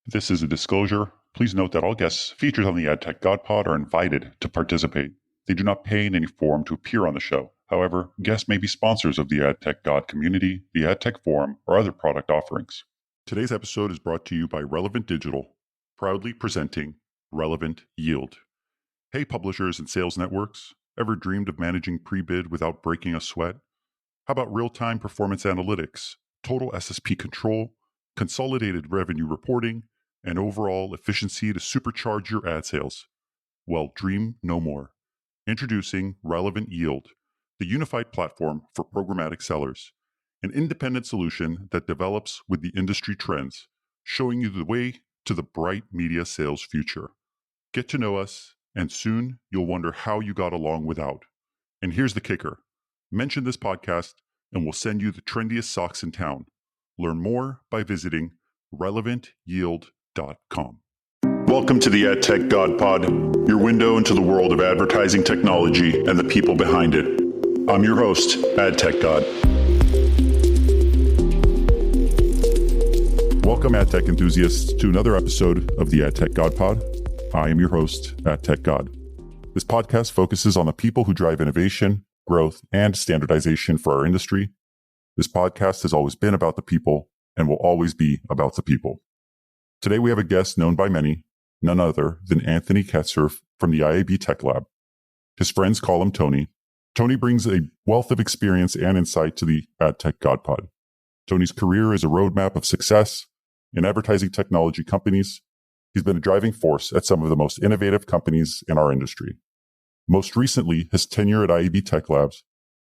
This is a disclosure. Please note that all guests featured on the AdTechGod pod are invited to participate. They do not pay in any form to appear on the show. However, guests may be sponsors of the AdTechGod community, the AdTech Forum, or other product offerings. Today's episode is brought to you by Relevant Digital, proudly presenting Relevant Yield. Hey publishers and sales networks, ever dreamed of managing pre-bid without breaking a sweat? How about real-time performance analytics, total SSP control, consolidated revenue reporting, and overall efficiency to supercharge your ad sales? Well, dream no more. Introducing Relevant Yield, the unified platform for programmatic sellers, an independent solution that develops with the industry trends, showing you the way to the bright media sales future. Get to know us, and soon you'll wonder how you got along without. And here's the kicker. Mention this podcast, and we'll send you the trendiest socks in town. Learn more by visiting relevantyield.com. Welcome to the AdTechGod pod, your window into the world of advertising technology and the people behind it. I'm your host, AdTechGod. Welcome, AdTech enthusiasts, to another episode of the AdTechGod pod. I am your host, AdTechGod. This podcast focuses on the people who drive innovation, growth, and standardization for our industry. This podcast has always been about the people and will always be about the people. Today we have a guest known by many, none other than Anthony Katsur from the IAB Tech Lab. His friends call him Tony. Tony brings a wealth of experience and insight to the AdTechGod pod. Tony's career is a roadmap of success in advertising technology companies. He's been a driving force at some of the most innovative companies in our industry. Most recently, his tenure at IAB Tech Labs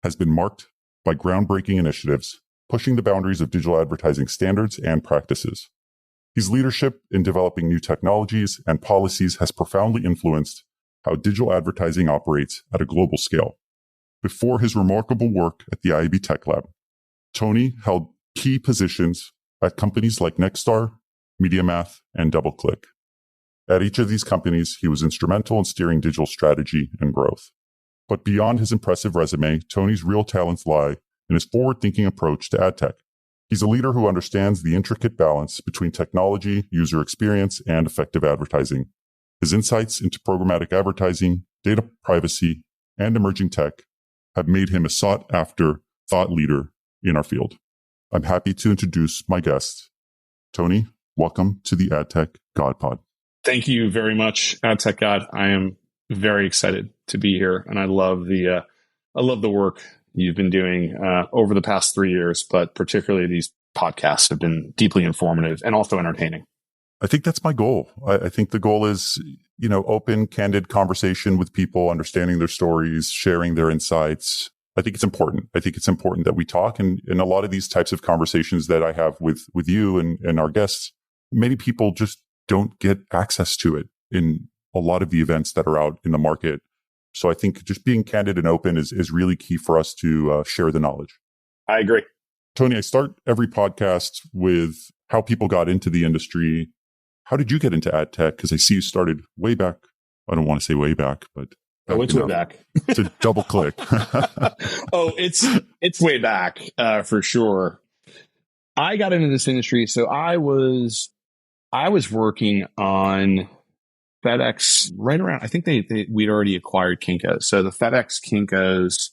has been marked by groundbreaking initiatives, pushing the boundaries of digital advertising standards and practices. His leadership in developing new technologies and policies has profoundly influenced how digital advertising operates at a global scale. Before his remarkable work at the IAB Tech Lab, Tony held key positions at companies like Nexstar, MediaMath, and DoubleClick. At each of these companies, he was instrumental in steering digital strategy and growth. But beyond his impressive resume, Tony's real talents lie in his forward-thinking approach to ad tech. He's a leader who understands the intricate balance between technology, user experience, and effective advertising. His insights into programmatic advertising, data privacy, and emerging tech have made him a sought-after thought leader in our field. I'm happy to introduce my guest. Tony, welcome to the AdTechGod pod. Thank you very much, AdTechGod. I am very excited to be here, and I love the work you've been doing over the past 3 years, but particularly these podcasts have been deeply informative and also entertaining. I think that's my goal. I think the goal is, open, candid conversation with people, understanding their stories, sharing their insights. I think it's important. I think it's important that we talk. And in a lot of these types of conversations that I have with you and our guests, many people just don't get access to it in a lot of the events that are out in the market. So I think just being candid and open is really key for us to share the knowledge. I agree. Tony, I start every podcast with how people got into the industry. How did you get into ad tech? Because I see you started way back. I don't want to say way back, but it's way back to DoubleClick. Oh, it's way back for sure. I got into this industry, so I was working on FedEx right around, I think we'd already acquired Kinko's. So the FedEx Kinko's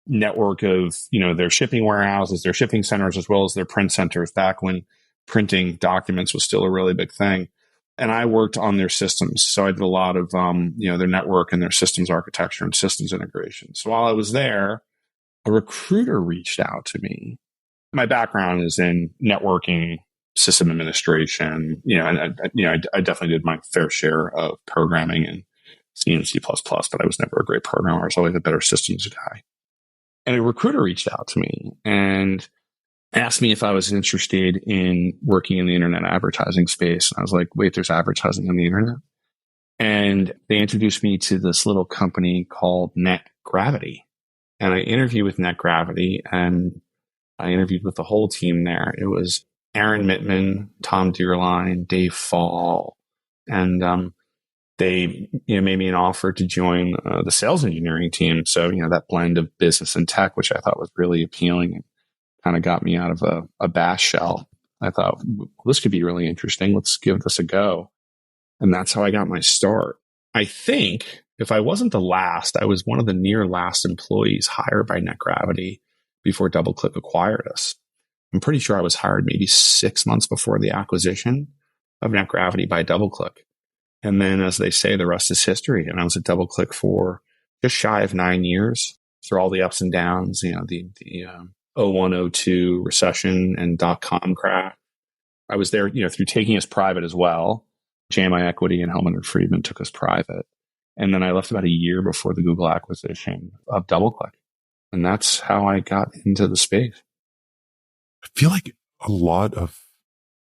network of, their shipping warehouses, their shipping centers, as well as their print centers back when printing documents was still a really big thing. And I worked on their systems. So I did a lot of, their network and their systems architecture and systems integration. So while I was there, a recruiter reached out to me. My background is in networking, system administration, I definitely did my fair share of programming in C and C++, but I was never a great programmer. I was always a better systems guy. And a recruiter reached out to me and asked me if I was interested in working in the internet advertising space. And I was like, wait, there's advertising on the internet? And they introduced me to this little company called NetGravity. And I interviewed with NetGravity, and I interviewed with the whole team there. It was Aaron Mittman, Tom Deerline, Dave Fall, and they made me an offer to join the sales engineering team. So, that blend of business and tech, which I thought was really appealing and kind of got me out of a bash shell. I thought, well, this could be really interesting. Let's give this a go. And that's how I got my start. I think if I wasn't the last, I was one of the near last employees hired by NetGravity before DoubleClick acquired us. I'm pretty sure I was hired maybe 6 months before the acquisition of NetGravity by DoubleClick. And then, as they say, the rest is history. And I was at DoubleClick for just shy of 9 years through all the ups and downs, the 0102 recession and dot-com crash. I was there, through taking us private as well. JMI Equity and Hellman & Friedman took us private. And then I left about a year before the Google acquisition of DoubleClick. And that's how I got into the space. I feel like a lot of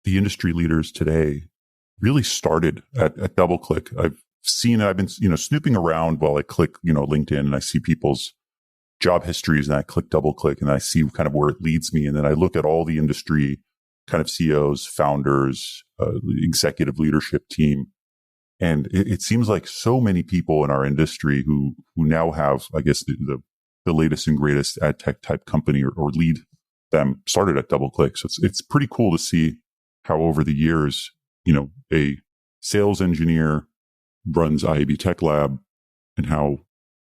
the industry leaders today really started at DoubleClick. I've been, snooping around while I click, LinkedIn, and I see people's job histories, and I click DoubleClick and I see kind of where it leads me. And then I look at all the industry kind of CEOs, founders, executive leadership team. And it seems like so many people in our industry who now have, I guess, the latest and greatest ad tech type company or lead them started at DoubleClick. So it's pretty cool to see how over the years, a sales engineer runs IAB Tech Lab, and how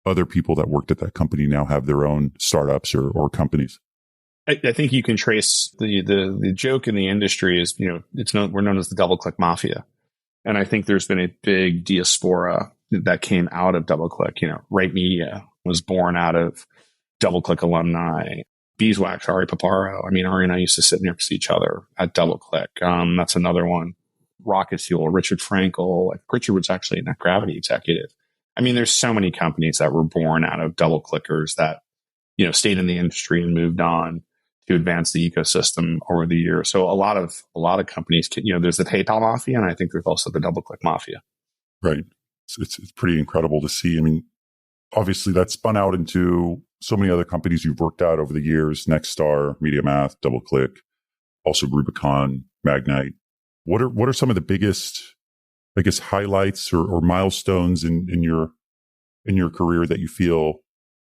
other people that worked at that company now have their own startups or companies. I think you can trace the joke in the industry is, we're known as the DoubleClick Mafia. And I think there's been a big diaspora that came out of DoubleClick. Right Media was born out of DoubleClick alumni. Beeswax, Ari Paparo. Ari and I used to sit next to each other at DoubleClick. That's another one. Rocket Fuel, Richard Frankel. Richard was actually a NetGravity executive. There's so many companies that were born out of DoubleClickers that, stayed in the industry and moved on to advance the ecosystem over the years. So a lot of companies, there's the PayPal Mafia, and I think there's also the DoubleClick Mafia. Right. It's pretty incredible to see. Obviously that spun out into so many other companies you've worked at over the years: Nexstar, MediaMath, DoubleClick, also Rubicon, Magnite. What are some of the biggest, I guess, highlights or milestones in your career that you feel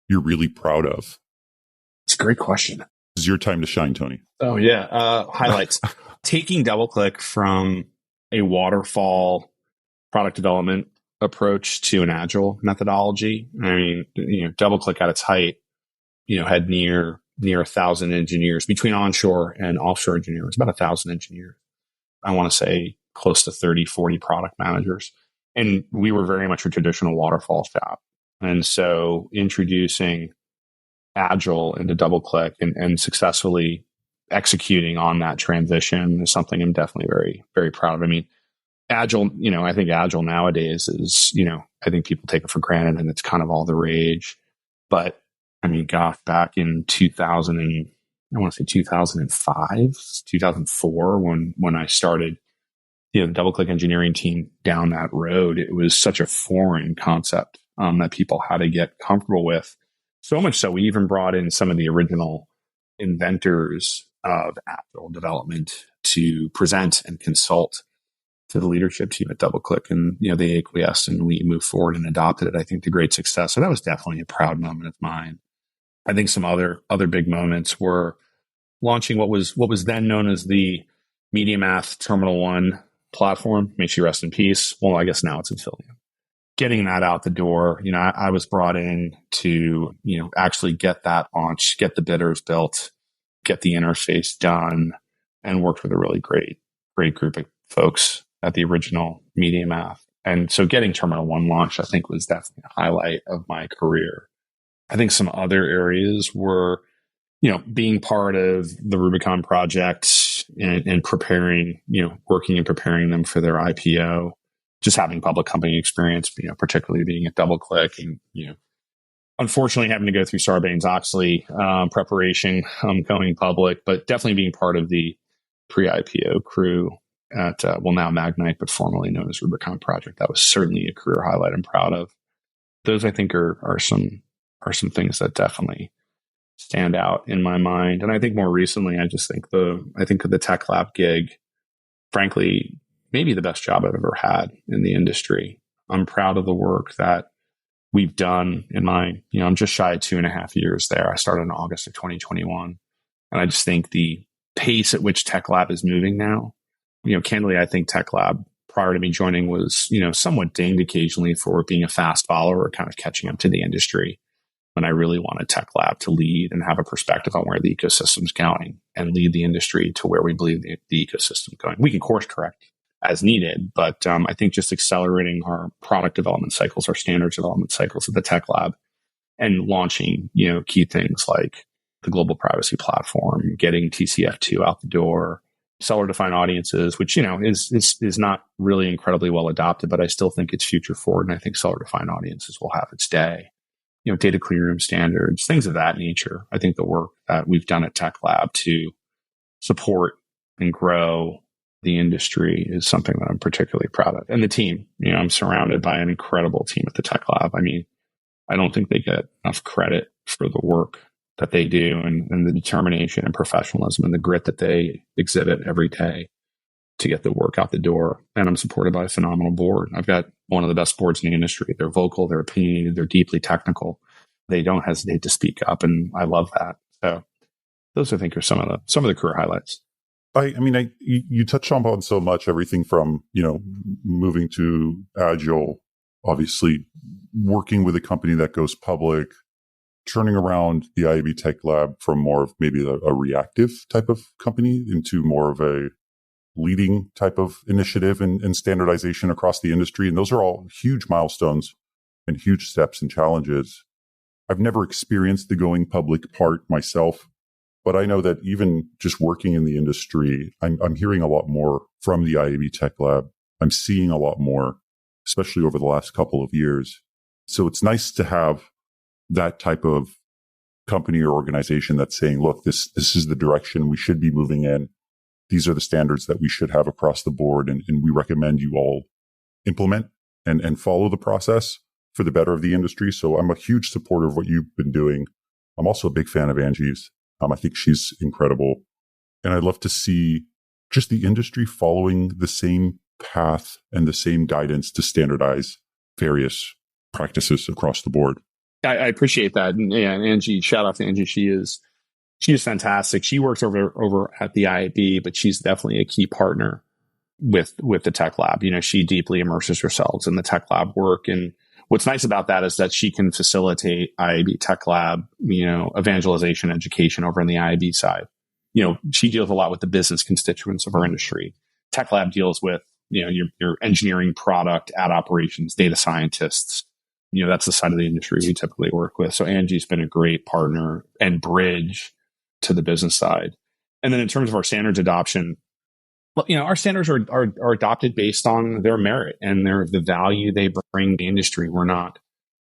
you're really proud of? It's a great question. This is your time to shine, Tony. Oh yeah. Highlights. Taking DoubleClick from a waterfall product development approach to an agile methodology. DoubleClick at its height, had near 1,000 engineers between onshore and offshore engineers, about 1,000 engineers. I want to say close to 30, 40 product managers. And we were very much a traditional waterfall shop. And so introducing agile into DoubleClick and successfully executing on that transition is something I'm definitely very, very proud of. Agile, I think agile nowadays is, I think people take it for granted and it's kind of all the rage. But gosh, back in 2005, 2004, when I started, the DoubleClick engineering team down that road, it was such a foreign concept that people had to get comfortable with. So much so, we even brought in some of the original inventors of agile development to present and consult to the leadership team at DoubleClick. And, they acquiesced and we moved forward and adopted it, I think, to great success. So that was definitely a proud moment of mine. I think some other big moments were launching what was then known as the MediaMath Terminal 1 platform. May she rest in peace. Well, I guess now it's Infillium. Getting that out the door, I was brought in to, actually get that launched, get the bidders built, get the interface done, and worked with a really great group of folks at the original MediaMath. And so getting Terminal 1 launched, I think, was definitely a highlight of my career. I think some other areas were, being part of the Rubicon project and preparing, working and preparing them for their IPO, just having public company experience, particularly being at DoubleClick and, unfortunately having to go through Sarbanes-Oxley preparation, going public, but definitely being part of the pre-IPO crew at, now Magnite, but formerly known as Rubicon Project. That was certainly a career highlight I'm proud of. Those, I think, are some things that definitely stand out in my mind. And I think more recently, I think the Tech Lab gig, frankly, maybe the best job I've ever had in the industry. I'm proud of the work that we've done in my, I'm just shy of 2.5 years there. I started in August of 2021. And I just think the pace at which Tech Lab is moving now. Candidly, I think Tech Lab prior to me joining was, somewhat dinged occasionally for being a fast follower or kind of catching up to the industry. When I really wanted Tech Lab to lead and have a perspective on where the ecosystem's going and lead the industry to where we believe the ecosystem's going. We can course correct as needed, but I think just accelerating our product development cycles, our standards development cycles at the Tech Lab, and launching, key things like the global privacy platform, getting TCF2 out the door, seller-defined audiences, which, is not really incredibly well adopted, but I still think it's future forward. And I think seller-defined audiences will have its day. Data clean room standards, things of that nature. I think the work that we've done at Tech Lab to support and grow the industry is something that I'm particularly proud of. And the team, I'm surrounded by an incredible team at the Tech Lab. I mean, I don't think they get enough credit for the work that they do and the determination and professionalism and the grit that they exhibit every day to get the work out the door. And I'm supported by a phenomenal board. I've got one of the best boards in the industry. They're vocal, they're opinionated, they're deeply technical. They don't hesitate to speak up, and I love that. So those, I think, are some of the career highlights. You touched on so much, everything from, moving to Agile, obviously working with a company that goes public, turning around the IAB Tech Lab from more of maybe a reactive type of company into more of a leading type of initiative and standardization across the industry. And those are all huge milestones and huge steps and challenges. I've never experienced the going public part myself, but I know that even just working in the industry, I'm hearing a lot more from the IAB Tech Lab. I'm seeing a lot more, especially over the last couple of years. So it's nice to have that type of company or organization that's saying, look, this is the direction we should be moving in. These are the standards that we should have across the board. And we recommend you all implement and follow the process for the better of the industry. So I'm a huge supporter of what you've been doing. I'm also a big fan of Angie's. I think she's incredible. And I'd love to see just the industry following the same path and the same guidance to standardize various practices across the board. I appreciate that. And Angie, shout out to Angie. She is fantastic. She works over at the IAB, but she's definitely a key partner with the Tech Lab. She deeply immerses herself in the Tech Lab work. And what's nice about that is that she can facilitate IAB Tech Lab, evangelization, education over on the IAB side. She deals a lot with the business constituents of our industry. Tech Lab deals with, your engineering, product, ad operations, data scientists. That's the side of the industry we typically work with. So Angie's been a great partner and bridge to the business side. And then in terms of our standards adoption, well, our standards are adopted based on their merit and the value they bring to the industry. The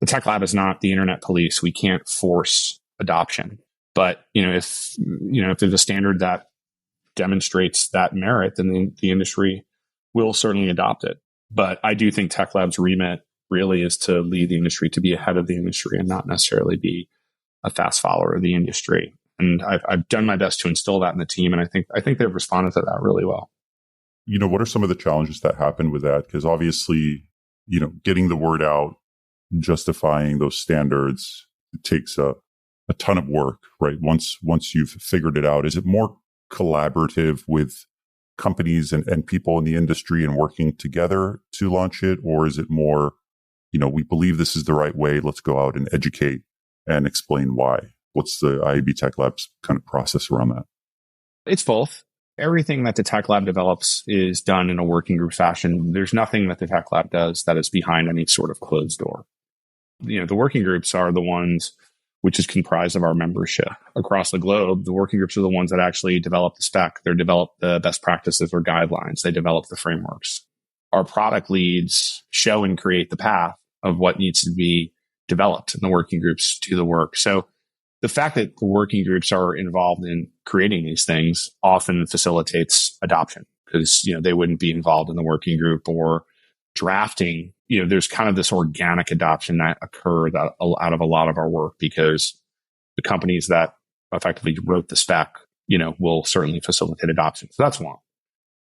Tech Lab is not the internet police. We can't force adoption. But, if there's a standard that demonstrates that merit, then the industry will certainly adopt it. But I do think Tech Lab's remit really is to lead the industry, to be ahead of the industry and not necessarily be a fast follower of the industry. And I've done my best to instill that in the team. And I think they've responded to that really well. What are some of the challenges that happen with that? Because obviously, getting the word out, justifying those standards, it takes a ton of work, right? Once you've figured it out, is it more collaborative with companies and people in the industry and working together to launch it? Or is it more, we believe this is the right way, let's go out and educate and explain why? What's the IAB Tech Lab's kind of process around that? It's both. Everything that the Tech Lab develops is done in a working group fashion. There's nothing that the Tech Lab does that is behind any sort of closed door. The working groups are the ones which is comprised of our membership across the globe. The working groups are the ones that actually develop the spec. They develop the best practices or guidelines. They develop the frameworks. Our product leads show and create the path of what needs to be developed, and the working groups do the work. So the fact that the working groups are involved in creating these things often facilitates adoption, because, they wouldn't be involved in the working group or drafting. There's kind of this organic adoption that occurred out of a lot of our work, because the companies that effectively wrote the spec, will certainly facilitate adoption. So that's one.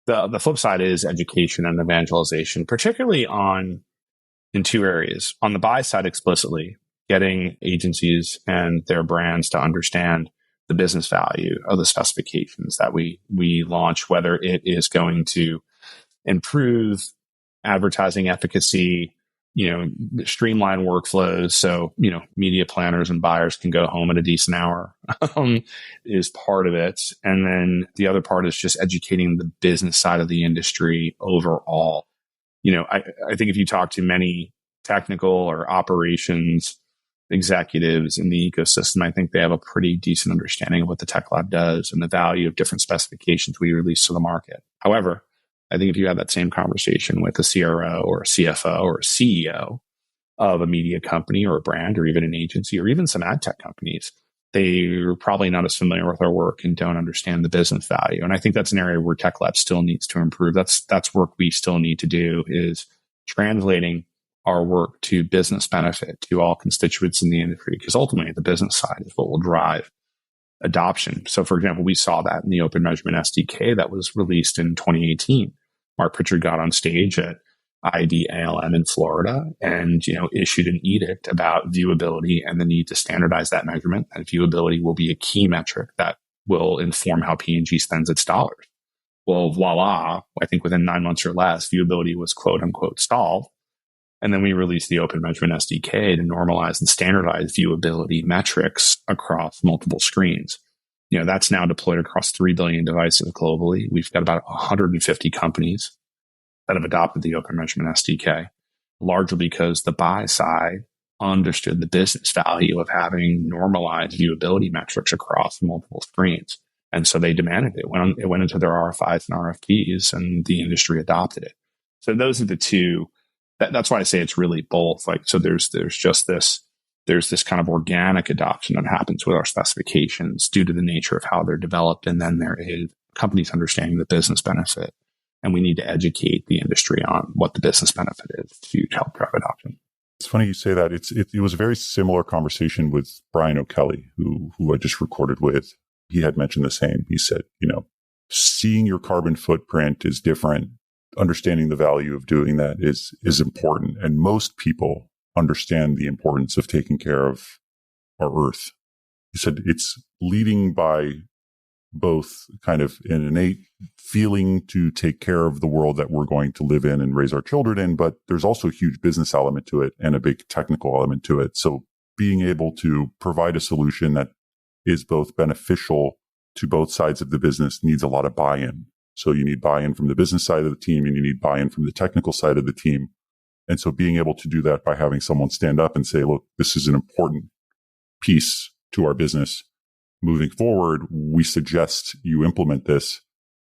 The flip side is education and evangelization, particularly in two areas. On the buy side, explicitly, getting agencies and their brands to understand the business value of the specifications that we launch, whether it is going to improve advertising efficacy, streamline workflows. So, media planners and buyers can go home at a decent hour is part of it. And then the other part is just educating the business side of the industry overall. I think if you talk to many technical or operations executives in the ecosystem, I think they have a pretty decent understanding of what the Tech Lab does and the value of different specifications we release to the market. However, I think if you have that same conversation with a CRO or a CFO or a CEO of a media company or a brand or even an agency or even some ad tech companies, they're probably not as familiar with our work and don't understand the business value. And I think that's an area where Tech Lab still needs to improve. That's work we still need to do, is translating our work to business benefit to all constituents in the industry, because ultimately the business side is what will drive adoption. So for example, we saw that in the Open Measurement SDK that was released in 2018. Mark Pritchard got on stage at IAB ALM in Florida and, issued an edict about viewability and the need to standardize that measurement. And viewability will be a key metric that will inform how P&G spends its dollars. Well, voila, I think within 9 months or less, viewability was quote unquote solved. And then we released the Open Measurement SDK to normalize and standardize viewability metrics across multiple screens. That's now deployed across 3 billion devices globally. We've got about 150 companies that have adopted the Open Measurement SDK, largely because the buy side understood the business value of having normalized viewability metrics across multiple screens. And so they demanded it. It went into their RFIs and RFPs, and the industry adopted it. So those are the two. That's why I say it's really both. So there's this kind of organic adoption that happens with our specifications due to the nature of how they're developed. And then there is companies understanding the business benefit. And we need to educate the industry on what the business benefit is to help drive adoption. It's funny you say that. It was a very similar conversation with Brian O'Kelly, who I just recorded with. He had mentioned the same. He said, seeing your carbon footprint is different. Understanding the value of doing that is important. And most people understand the importance of taking care of our Earth. He said it's leading by both kind of an innate feeling to take care of the world that we're going to live in and raise our children in, but there's also a huge business element to it and a big technical element to it. So being able to provide a solution that is both beneficial to both sides of the business needs a lot of buy-in. So you need buy-in from the business side of the team and you need buy-in from the technical side of the team. And so being able to do that by having someone stand up and say, look, this is an important piece to our business. Moving forward, we suggest you implement this,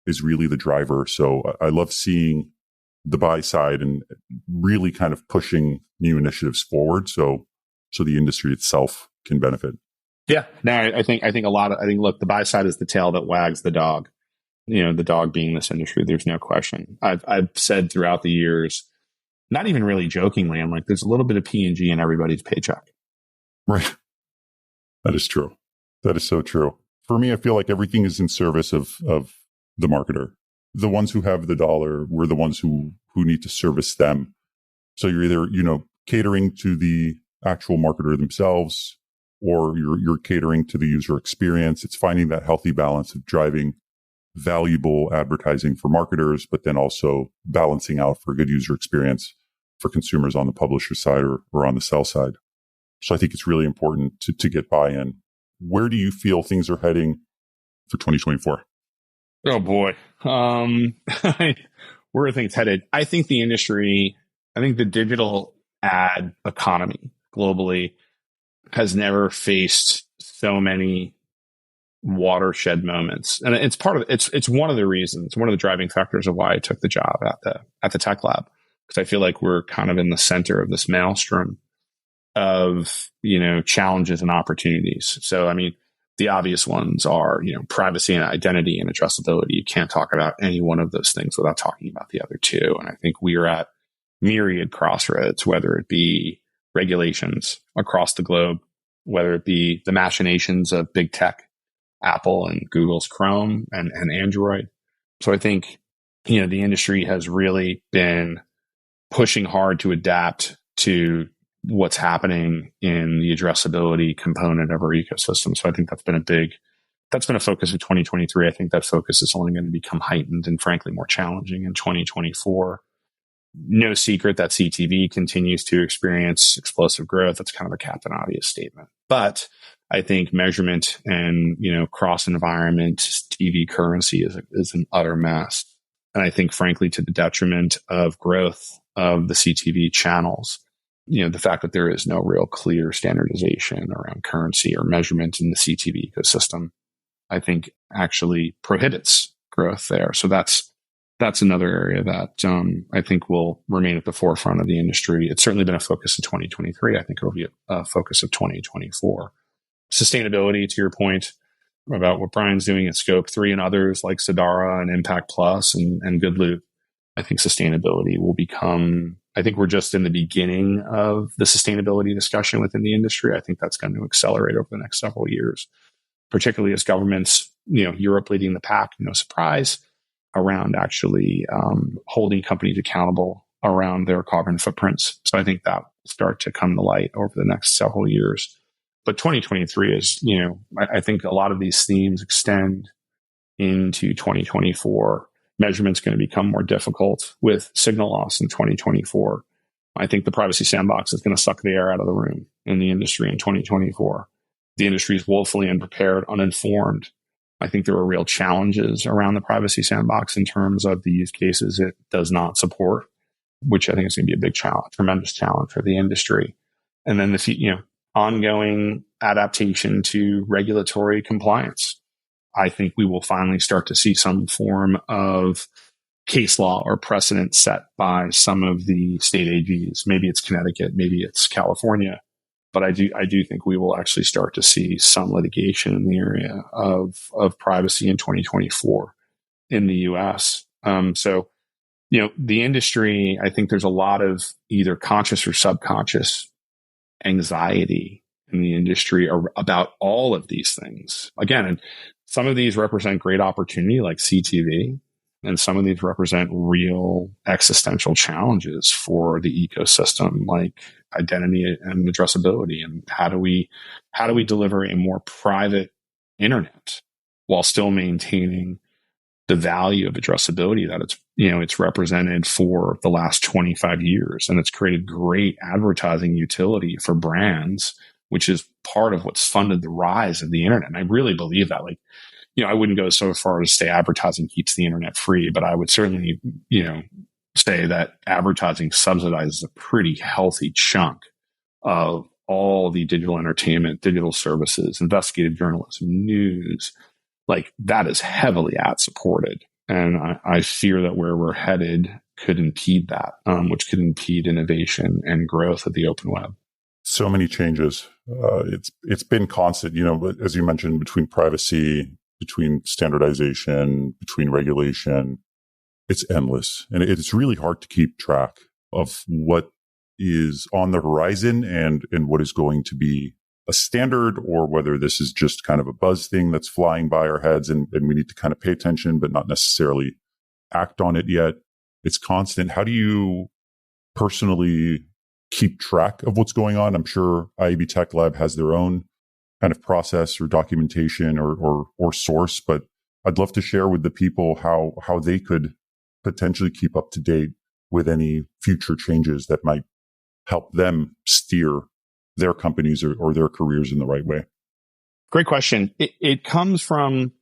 is really the driver. So I love seeing the buy side and really kind of pushing new initiatives forward so the industry itself can benefit. Yeah. No, I think look, the buy side is the tail that wags the dog. The dog being this industry, there's no question. I've said throughout the years, not even really jokingly, I'm like, there's a little bit of P&G in everybody's paycheck. Right. That is true. That is so true. For me, I feel like everything is in service of the marketer. The ones who have the dollar, we're the ones who need to service them. So you're either, catering to the actual marketer themselves, or you're catering to the user experience. It's finding that healthy balance of driving valuable advertising for marketers, but then also balancing out for a good user experience for consumers on the publisher side or on the sell side. So I think it's really important to get buy-in. Where do you feel things are heading for 2024? Oh boy. Where are things headed? I think the digital ad economy globally has never faced so many watershed moments. And it's one of the reasons, one of the driving factors of why I took the job at the Tech Lab, because I feel like we're kind of in the center of this maelstrom of, challenges and opportunities. So, the obvious ones are, privacy and identity and addressability. You can't talk about any one of those things without talking about the other two. And I think we are at myriad crossroads, whether it be regulations across the globe, whether it be the machinations of big tech, Apple and Google's Chrome and Android. So I think, the industry has really been pushing hard to adapt to what's happening in the addressability component of our ecosystem. So I think that's been a big that's been a focus of 2023. I think that focus is only going to become heightened and frankly more challenging in 2024. No secret that CTV continues to experience explosive growth. That's kind of a captain obvious statement. But I think measurement and, cross environment TV currency is an utter mess. And I think frankly, to the detriment of growth of the CTV channels, the fact that there is no real clear standardization around currency or measurement in the CTV ecosystem, I think actually prohibits growth there. So that's another area that I think will remain at the forefront of the industry. It's certainly been a focus of 2023. I think it will be a focus of 2024. Sustainability, to your point about what Brian's doing at Scope 3 and others like Sadara and Impact Plus and Good Loop, I think sustainability will become, I think we're just in the beginning of the sustainability discussion within the industry. I think that's going to accelerate over the next several years, particularly as governments, Europe leading the pack, no surprise, around actually holding companies accountable around their carbon footprints. So I think that will start to come to light over the next several years. But 2023 is, I think a lot of these themes extend into 2024. Measurement's going to become more difficult with signal loss in 2024. I think the privacy sandbox is going to suck the air out of the room in the industry in 2024. The industry is woefully unprepared, uninformed. I think there are real challenges around the privacy sandbox in terms of the use cases it does not support, which I think is going to be a big challenge, tremendous challenge for the industry. And then the ongoing adaptation to regulatory compliance. I think we will finally start to see some form of case law or precedent set by some of the state AGs. Maybe it's Connecticut, maybe it's California. But I do think we will actually start to see some litigation in the area of privacy in 2024 in the US. So, the industry, I think there's a lot of either conscious or subconscious anxiety in the industry about all of these things. Again, and some of these represent great opportunity like CTV, and some of these represent real existential challenges for the ecosystem, like identity and addressability. And how do we deliver a more private internet while still maintaining the value of addressability that it's represented for the last 25 years. And it's created great advertising utility for brands, which is part of what's funded the rise of the internet. And I really believe that, I wouldn't go so far as to say advertising keeps the internet free, but I would certainly, say that advertising subsidizes a pretty healthy chunk of all the digital entertainment, digital services, investigative journalism, news. That is heavily ad supported. And I fear that where we're headed could impede that, which could impede innovation and growth of the open web. So many changes. It's been constant, as you mentioned, between privacy, between standardization, between regulation. It's endless. And it's really hard to keep track of what is on the horizon and what is going to be a standard, or whether this is just kind of a buzz thing that's flying by our heads and we need to kind of pay attention, but not necessarily act on it yet. It's constant. How do you personally keep track of what's going on? I'm sure IAB Tech Lab has their own kind of process or documentation or source, but I'd love to share with the people how they could potentially keep up to date with any future changes that might help them steer their companies or their careers in the right way. Great question. It comes from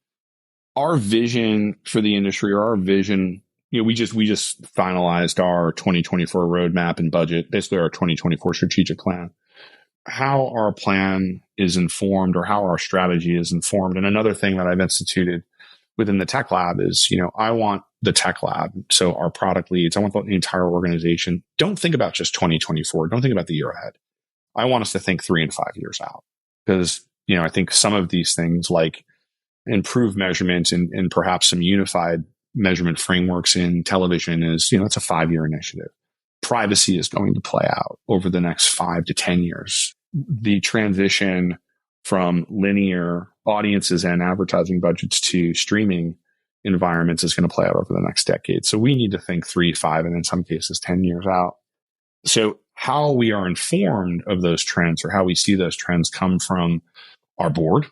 our vision for the industry, or our vision. We just finalized our 2024 roadmap and budget, basically our 2024 strategic plan. How our plan is informed, or how our strategy is informed. And another thing that I've instituted within the Tech Lab is, I want the Tech Lab, so our product leads, I want the entire organization. Don't think about just 2024. Don't think about the year ahead. I want us to think 3 and 5 years out, because, I think some of these things like improved measurement and perhaps some unified measurement frameworks in television is, it's a 5-year initiative. Privacy is going to play out over the next 5 to 10 years. The transition from linear audiences and advertising budgets to streaming environments is going to play out over the next decade. So we need to think 3, 5, and in some cases 10 years out. So how we are informed of those trends, or how we see those trends, come from our board,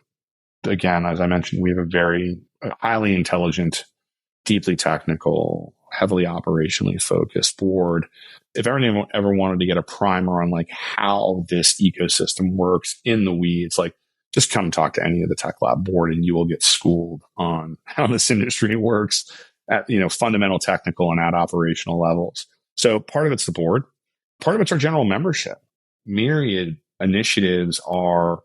again, as I mentioned, we have a very highly intelligent, deeply technical, heavily operationally focused board. If anyone ever wanted to get a primer on like how this ecosystem works in the weeds, like just come talk to any of the Tech Lab board and you will get schooled on how this industry works at, fundamental technical and at operational levels. So part of it's the board, part of it's our general membership. Myriad initiatives are,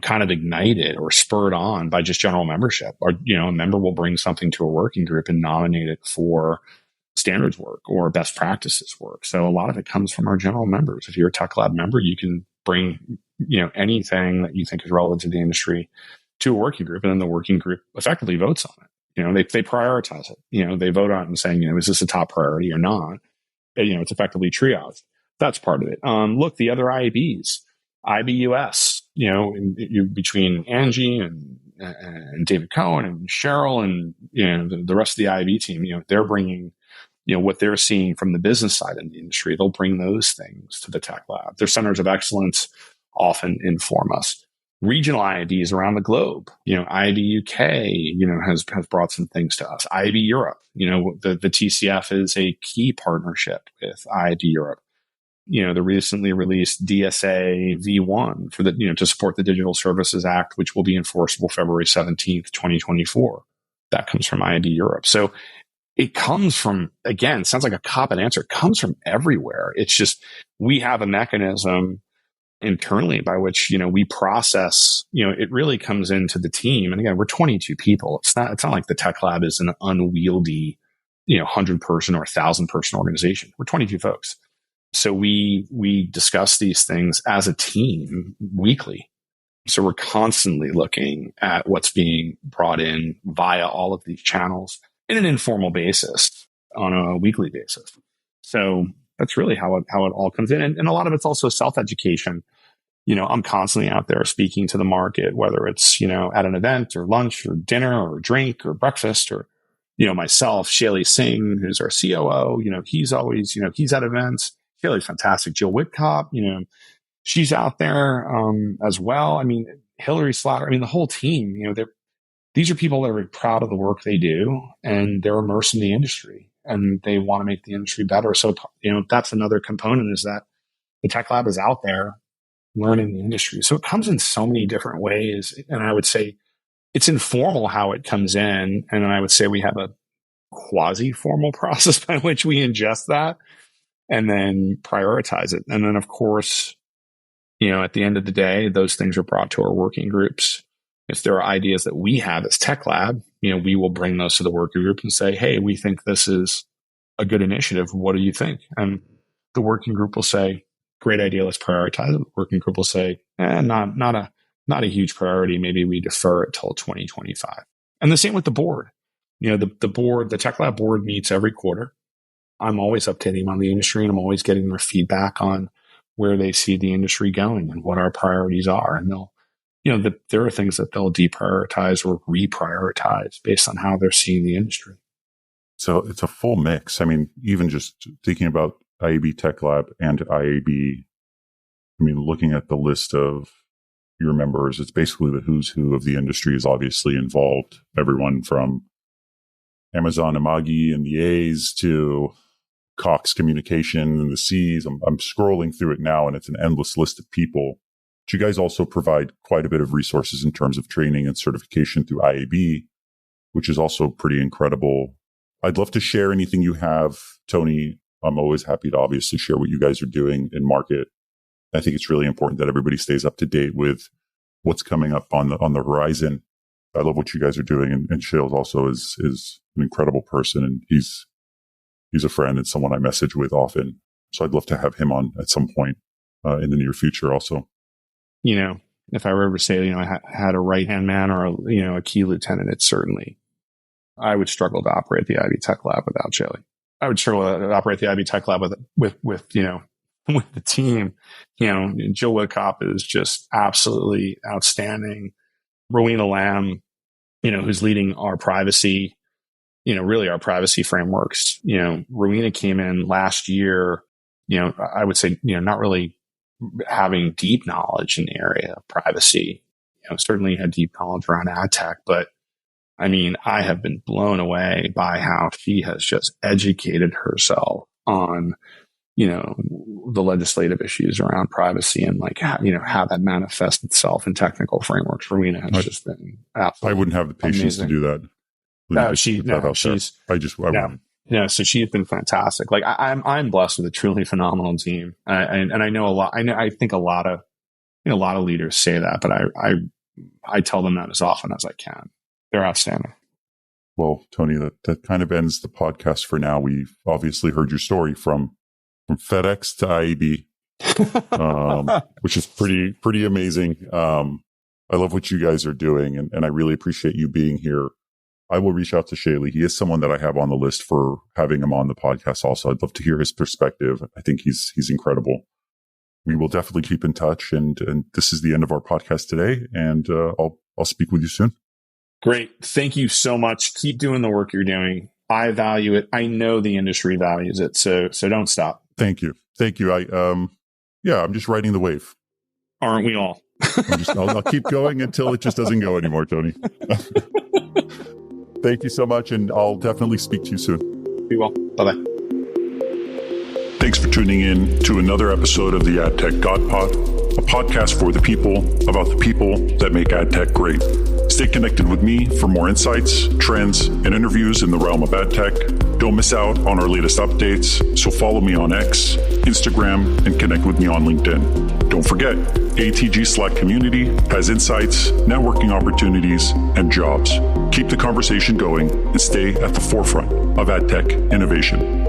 kind of ignited or spurred on by just general membership. Or, a member will bring something to a working group and nominate it for standards work or best practices work. So a lot of it comes from our general members. If you're a Tech Lab member, you can bring, anything that you think is relevant to the industry to a working group, and then the working group effectively votes on it. They prioritize it. They vote on it and saying, is this a top priority or not? It's effectively triage. That's part of it. Look, the other IABs, IBUS, between Angie and David Cohen and Cheryl and, the rest of the IAB team, they're bringing, what they're seeing from the business side in the industry. They'll bring those things to the Tech Lab. Their centers of excellence often inform us. Regional IABs around the globe, IAB UK, has brought some things to us. IAB Europe, the TCF is a key partnership with IAB Europe. The recently released DSA V1 for to support the Digital Services Act, which will be enforceable February 17th, 2024. That comes from IAB Europe. So it comes from, again, sounds like a cop-out answer. It comes from everywhere. It's just, we have a mechanism internally by which, we process, it really comes into the team. And again, we're 22 people. It's not like the Tech Lab is an unwieldy, 100-person or 1,000-person organization. We're 22 folks. So we discuss these things as a team weekly. So we're constantly looking at what's being brought in via all of these channels in an informal basis on a weekly basis. So that's really how it all comes in. And a lot of it's also self-education. I'm constantly out there speaking to the market, whether it's, at an event or lunch or dinner or drink or breakfast or, myself, Shaylee Singh, who's our COO, he's always, he's at events. Shaylee's fantastic. Jill Whitcop, she's out there as well. I mean, Hillary Slatter, the whole team, these are people that are very proud of the work they do and they're immersed in the industry and they want to make the industry better. So, that's another component is that the Tech Lab is out there learning the industry. So it comes in so many different ways. And I would say it's informal how it comes in. And then I would say we have a quasi-formal process by which we ingest that and then prioritize it. And then, of course, at the end of the day, those things are brought to our working groups. If there are ideas that we have as Tech Lab, we will bring those to the working group and say, hey, we think this is a good initiative. What do you think? And the working group will say, great idea. Let's prioritize it. The working group will say, not a huge priority. Maybe we defer it till 2025. And the same with the board. The board, the Tech Lab board meets every quarter. I'm always updating on the industry and I'm always getting their feedback on where they see the industry going and what our priorities are. And they'll, there are things that they'll deprioritize or reprioritize based on how they're seeing the industry. So it's a full mix. Even just thinking about IAB Tech Lab and IAB, looking at the list of your members, it's basically the who's who of the industry is obviously involved. Everyone from Amazon Amagi and the A's to Cox Communication and the C's. I'm scrolling through it now and it's an endless list of people. But you guys also provide quite a bit of resources in terms of training and certification through IAB, which is also pretty incredible. I'd love to share anything you have, Tony. I'm always happy to obviously share what you guys are doing in market. I think it's really important that everybody stays up to date with what's coming up on the horizon. I love what you guys are doing. And Shales also is an incredible person and he's a friend and someone I message with often. So I'd love to have him on at some point in the near future also. If I were ever to say, I had a right-hand man or, a key lieutenant, it's certainly, I would struggle to operate the IAB Tech Lab without Shaylee. I would struggle to operate the IAB Tech Lab with the team. Jill Whitcop is just absolutely outstanding. Rowena Lamb, who's leading our privacy, really our privacy frameworks. Rowena came in last year, I would say, not really having deep knowledge in the area of privacy. certainly had deep knowledge around ad tech, but I mean, I have been blown away by how she has just educated herself on, the legislative issues around privacy and like, how that manifests itself in technical frameworks. Rowena has just been absolutely I wouldn't have the patience amazing. to do that. So she has been fantastic. Like I'm blessed with a truly phenomenal team. And I know a lot, I think a lot of leaders say that, but I tell them that as often as I can. They're outstanding. Well, Tony, that kind of ends the podcast for now. We've obviously heard your story from FedEx to IAB, which is pretty amazing. I love what you guys are doing, and I really appreciate you being here. I will reach out to Shaylee. He is someone that I have on the list for having him on the podcast also. I'd love to hear his perspective. I think he's incredible. We will definitely keep in touch, and this is the end of our podcast today, and I'll speak with you soon. Great. Thank you so much. Keep doing the work you're doing. I value it. I know the industry values it. So don't stop. Thank you. I'm just riding the wave. Aren't we all? I'll keep going until it just doesn't go anymore, Tony. Thank you so much. And I'll definitely speak to you soon. Be well. Bye-bye. Thanks for tuning in to another episode of the AdTechGod Pod, a podcast for the people about the people that make AdTech great. Stay connected with me for more insights, trends, and interviews in the realm of AdTech. Don't miss out on our latest updates, so follow me on X, Instagram, and connect with me on LinkedIn. Don't forget, ATG Slack community has insights, networking opportunities, and jobs. Keep the conversation going and stay at the forefront of AdTech innovation.